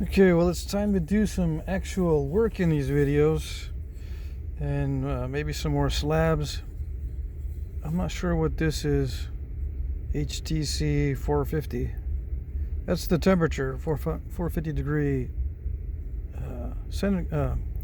Okay, well, it's time to do some actual work in these videos and maybe some more slabs. I'm not sure what this is. HTC 450. That's the temperature, 450 degree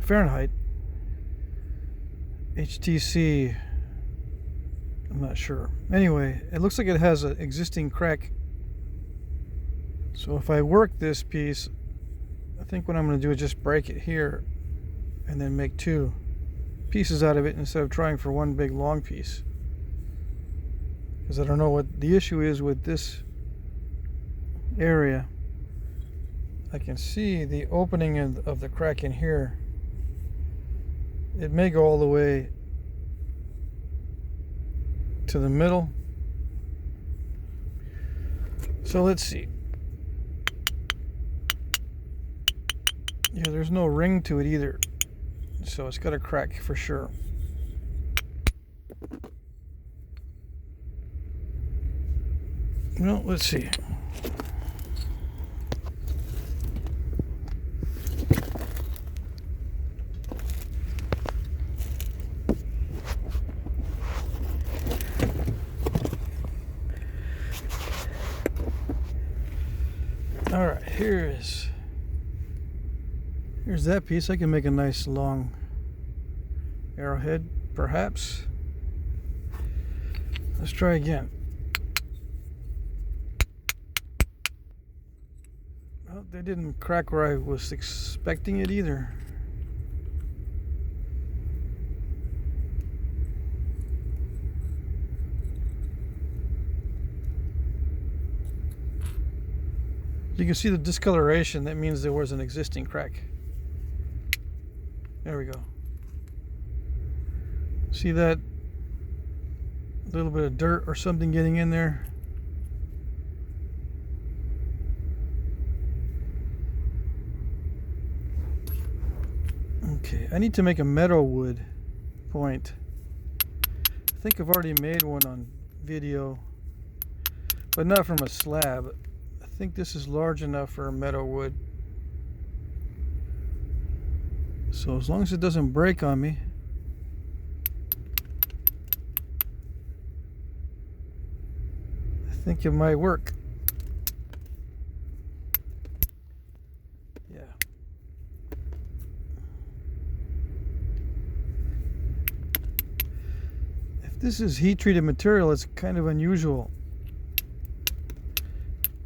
Fahrenheit. HTC, I'm not sure. Anyway, it looks like it has an existing crack. So if I work this piece, I think what I'm going to do is just break it here and then make two pieces out of it instead of trying for one big long piece. Because I don't know what the issue is with this area. I can see the opening of the crack in here. It may go all the way to the middle. So let's see. Yeah, there's no ring to it either. So it's got a crack for sure. Well, let's see. All right, here's that piece. I can make a nice long arrowhead, perhaps. Let's try again. Well, they didn't crack where I was expecting it either. You can see the discoloration. That means there was an existing crack. There we go. See that little bit of dirt or something getting in there? Okay, I need to make a Meadowood point. I think I've already made one on video, but not from a slab. I think this is large enough for a Meadowood. So as long as it doesn't break on me. I think it might work. Yeah. If this is heat treated material, it's kind of unusual.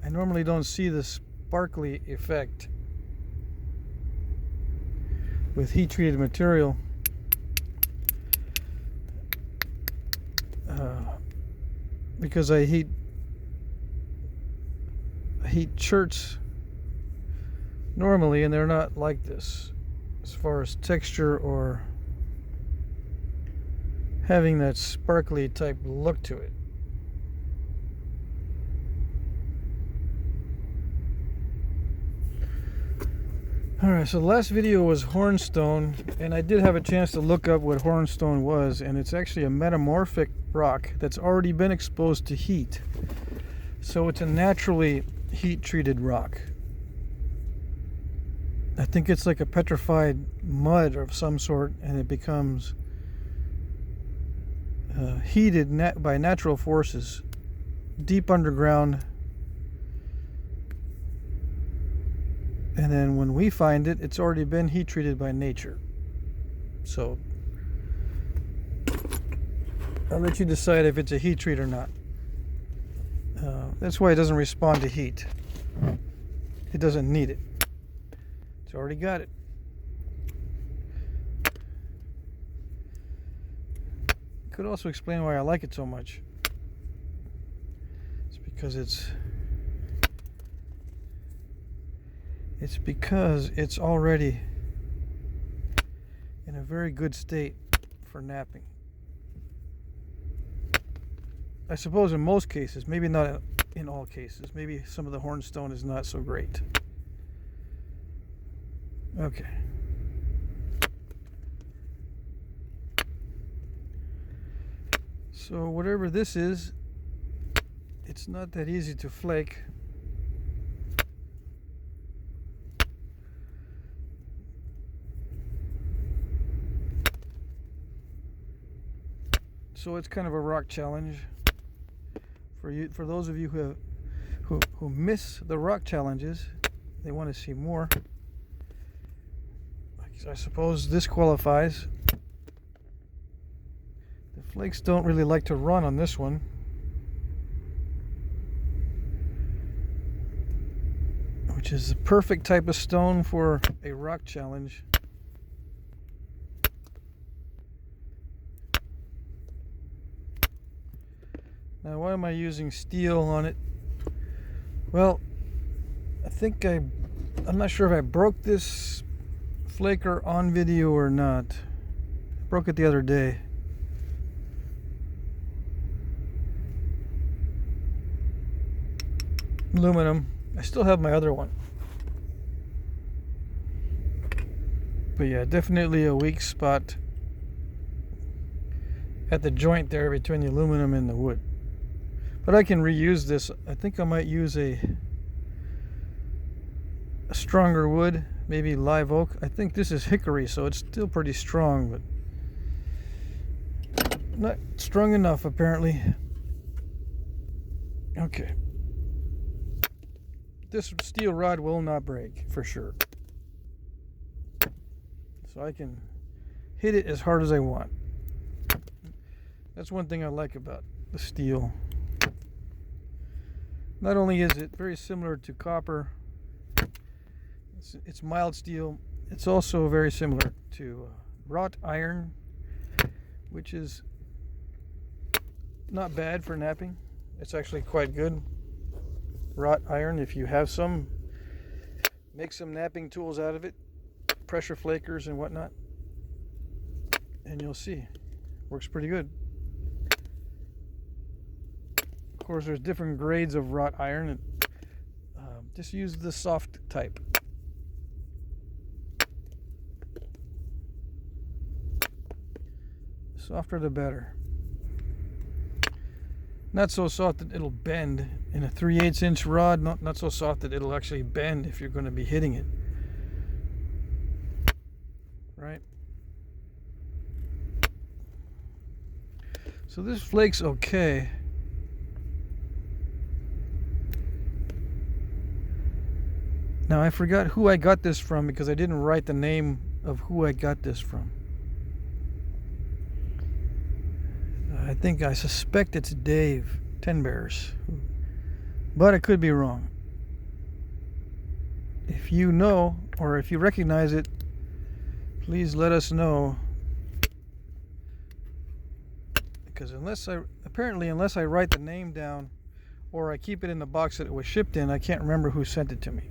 I normally don't see the sparkly effect with heat treated material. Because I heat cherts normally, and they're not like this as far as texture or having that sparkly type look to it. Alright, so the last video was hornstone, and I did have a chance to look up what hornstone was, and it's actually a metamorphic rock that's already been exposed to heat. So it's a naturally heat-treated rock. I think it's like a petrified mud of some sort, and it becomes heated by natural forces deep underground. And then when we find it, it's already been heat treated by nature. So I'll let you decide if it's a heat treat or not. That's why it doesn't respond to heat. It doesn't need it. It's already got it. Could also explain why I like it so much. It's because it's already in a very good state for knapping. I suppose in most cases, maybe not in all cases. Maybe some of the hornstone is not so great. Okay. So whatever this is, it's not that easy to flake. So it's kind of a rock challenge for those of you who miss the rock challenges. They want to see more. I suppose this qualifies. The flakes don't really like to run on this one. Which is the perfect type of stone for a rock challenge. Now, why am I using steel on it? Well, I think I'm not sure if I broke this flaker on video or not. I broke it the other day. Aluminum. I still have my other one. But yeah, definitely a weak spot at the joint there between the aluminum and the wood. But I can reuse this. I think I might use a stronger wood, maybe live oak. I think this is hickory, so it's still pretty strong, but not strong enough apparently. Okay. This steel rod will not break for sure. So I can hit it as hard as I want. That's one thing I like about the steel. Not only is it very similar to copper, it's mild steel, it's also very similar to wrought iron, which is not bad for knapping. It's actually quite good. Wrought iron, if you have some, make some knapping tools out of it, pressure flakers and whatnot, and you'll see, works pretty good. Of course, there's different grades of wrought iron, and just use the soft type. Softer the better. Not so soft that it'll bend in a 3/8 inch rod, not so soft that it'll actually bend if you're going to be hitting it. Right? So this flake's okay. Now I forgot who I got this from because I didn't write the name of who I got this from. I suspect it's Dave Ten Bears, but I could be wrong. If you know, or if you recognize it, please let us know. Because unless I write the name down, or I keep it in the box that it was shipped in, I can't remember who sent it to me.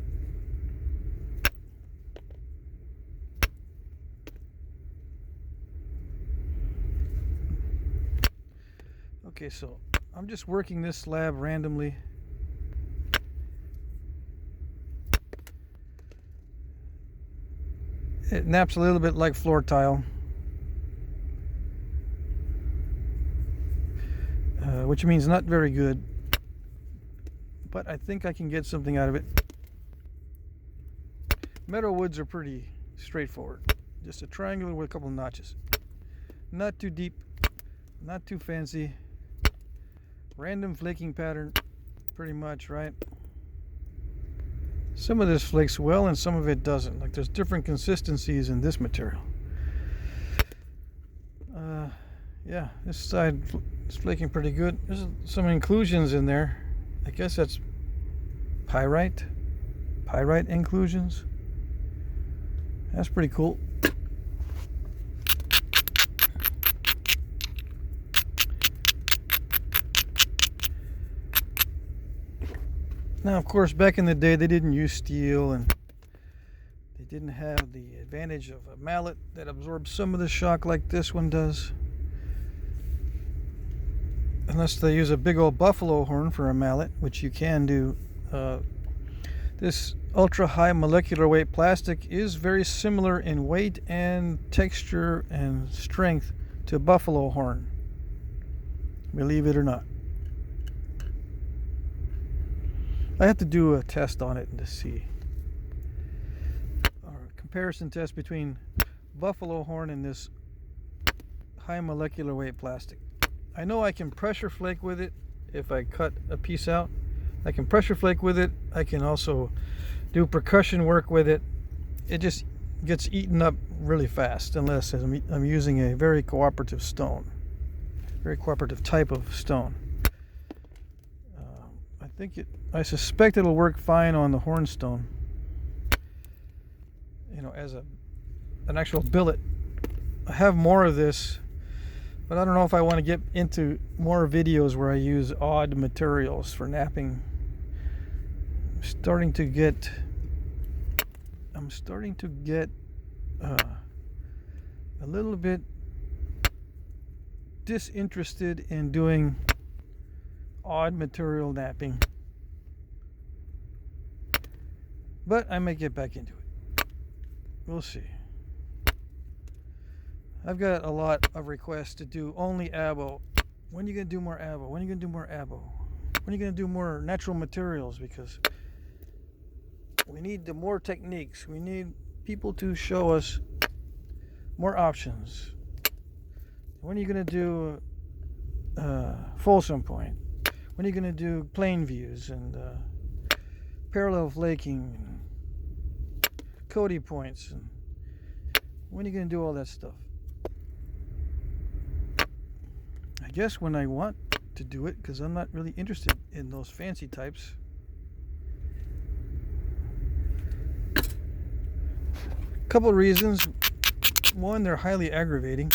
Okay, so I'm just working this slab randomly. It naps a little bit like floor tile, which means not very good, but I think I can get something out of it. Meadowwoods are pretty straightforward. Just a triangular with a couple of notches. Not too deep, not too fancy. Random flaking pattern, pretty much, right? Some of this flakes well and some of it doesn't. Like there's different consistencies in this material. Yeah, this side is flaking pretty good. There's some inclusions in there. I guess that's pyrite inclusions. That's pretty cool. Now, of course, back in the day, they didn't use steel, and they didn't have the advantage of a mallet that absorbs some of the shock like this one does. Unless they use a big old buffalo horn for a mallet, which you can do. This ultra high molecular weight plastic is very similar in weight and texture and strength to buffalo horn, believe it or not. I have to do a test on it to see, or a comparison test between buffalo horn and this high molecular weight plastic. I know I can pressure flake with it if I cut a piece out. I can pressure flake with it. I can also do percussion work with it. It just gets eaten up really fast unless I'm using a very cooperative stone, very cooperative type of stone. I suspect it'll work fine on the hornstone, you know, as an actual billet. I have more of this, but I don't know if I want to get into more videos where I use odd materials for knapping. I'm starting to get a little bit disinterested in doing odd material knapping, but I may get back into it. We'll see. I've got a lot of requests to do only abo. When are you going to do more abo? When are you going to do more abo? When are you going to do more natural materials? Because we need more techniques. We need people to show us more options. When are you going to do Folsom Point? When are you going to do plane views and parallel flaking and Cody points? And when are you going to do all that stuff? I guess when I want to do it, because I'm not really interested in those fancy types. Couple of reasons. One, they're highly aggravating.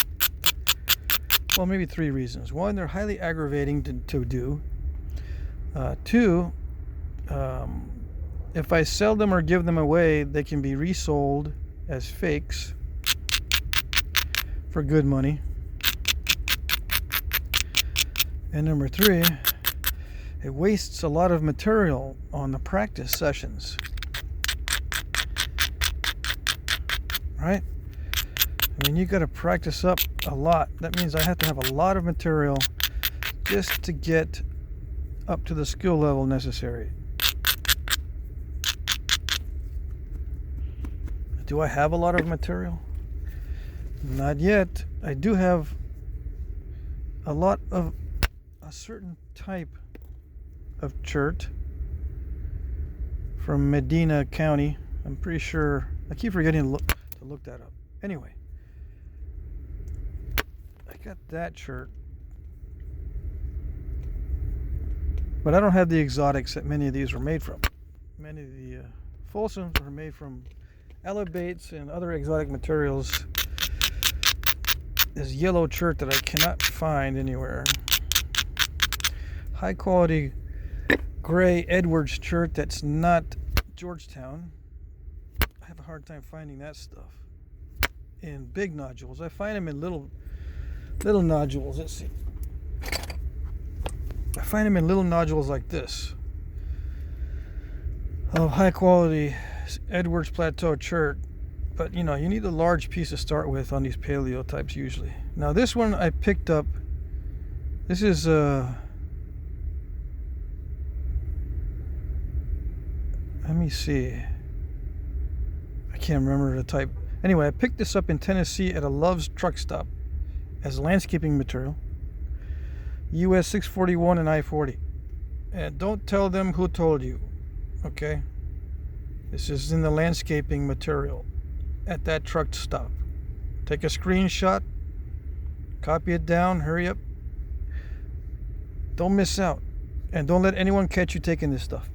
Well, maybe 3 reasons. One, they're highly aggravating to do. 2, if I sell them or give them away, they can be resold as fakes for good money. And number 3, it wastes a lot of material on the practice sessions. Right? I mean, you got to practice up a lot. That means I have to have a lot of material just to get up to the skill level necessary. Do I have a lot of material? Not yet. I do have a lot of a certain type of chert from Medina County. I'm pretty sure. I keep forgetting to look that up. Anyway, I got that chert, but I don't have the exotics that many of these were made from. Many of the Folsoms were made from elebates and other exotic materials. This yellow chert that I cannot find anywhere. High quality gray Edwards chert that's not Georgetown. I have a hard time finding that stuff in big nodules. I find them in little nodules. Let's see. I find them in little nodules like this of high quality Edwards Plateau chert. But you know, you need a large piece to start with on these paleo types usually. Now this one I picked up. This is let me see. I can't remember the type. Anyway, I picked this up in Tennessee at a Love's truck stop as landscaping material. US 641 and I-40. And don't tell them who told you. Okay? This is in the landscaping material at that truck stop. Take a screenshot. Copy it down. Hurry up. Don't miss out. And don't let anyone catch you taking this stuff.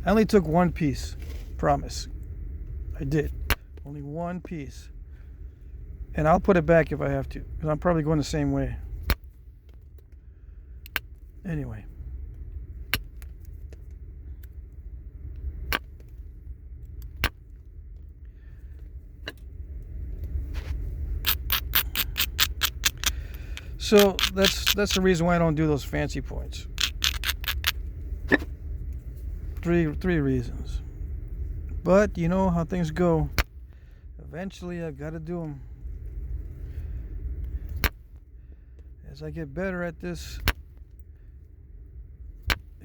I only took one piece. Promise. I did. Only one piece. And I'll put it back if I have to, because I'm probably going the same way. Anyway. So that's the reason why I don't do those fancy points. Three reasons. But you know how things go. Eventually I've got to do them. As I get better at this,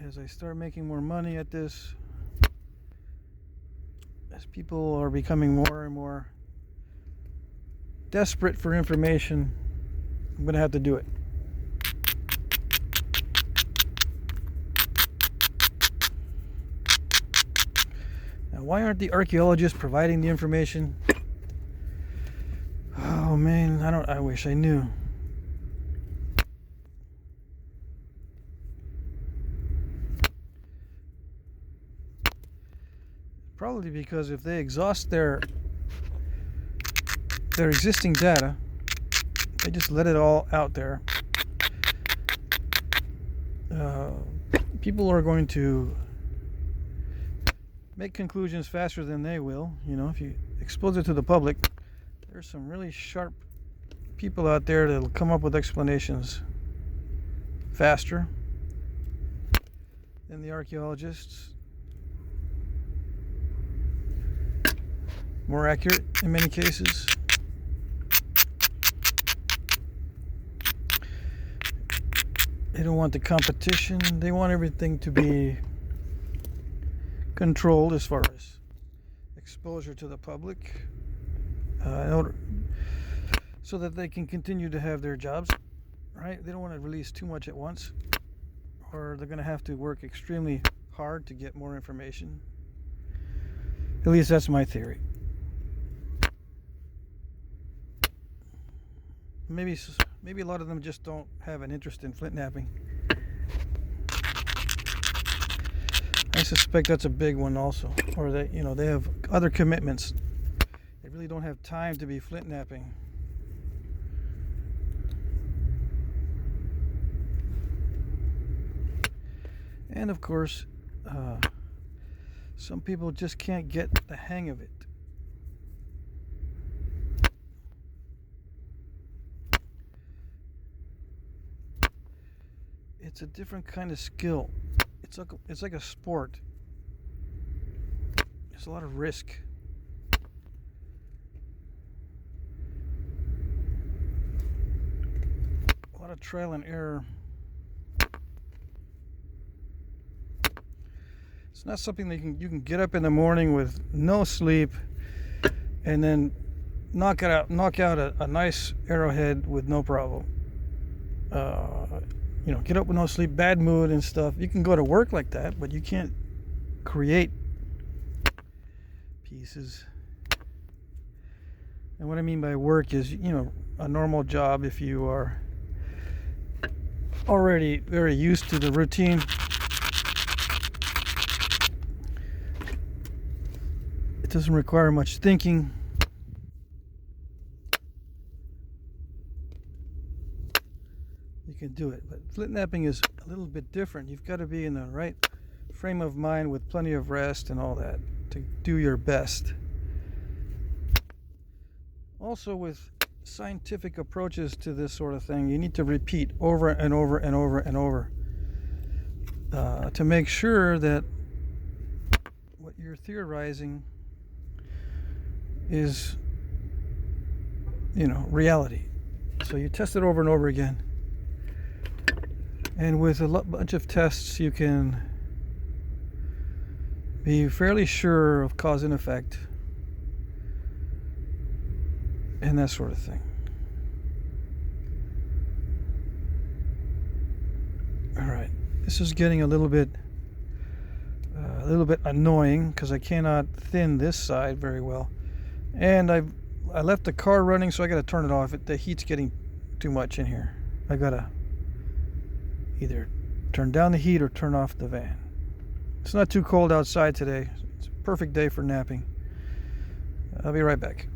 as I start making more money at this, as people are becoming more and more desperate for information, I'm gonna have to do it. Now, why aren't the archaeologists providing the information? Oh man, I wish I knew. Probably because if they exhaust their existing data, they just let it all out there, people are going to make conclusions faster than they will. You know, if you expose it to the public, there's some really sharp people out there that'll come up with explanations faster than the archaeologists. More accurate in many cases. They don't want the competition. They want everything to be controlled as far as exposure to the public, in order so that they can continue to have their jobs, right? They don't want to release too much at once, or they're going to have to work extremely hard to get more information. At least that's my theory. Maybe a lot of them just don't have an interest in flint knapping. I suspect that's a big one also, or that, you know, they have other commitments. They really don't have time to be flint knapping. And of course, some people just can't get the hang of it. It's a different kind of skill. It's like a sport. There's a lot of risk. A lot of trial and error. It's not something that you can get up in the morning with no sleep and then knock out a nice arrowhead with no problem. You know, get up with no sleep, bad mood and stuff. You can go to work like that, but you can't create pieces. And what I mean by work is, you know, a normal job. If you are already very used to the routine, it doesn't require much thinking. You can do it. But flint knapping is a little bit different. You've got to be in the right frame of mind with plenty of rest and all that to do your best. Also, with scientific approaches to this sort of thing, you need to repeat over and over and over and over to make sure that what you're theorizing is, you know, reality. So you test it over and over again. And with a bunch of tests, you can be fairly sure of cause and effect and that sort of thing. All right, this is getting a little bit annoying because I cannot thin this side very well, and I left the car running, so I got to turn it off. The heat's getting too much in here. I gotta either turn down the heat or turn off the van. It's not too cold outside today. It's a perfect day for napping. I'll be right back.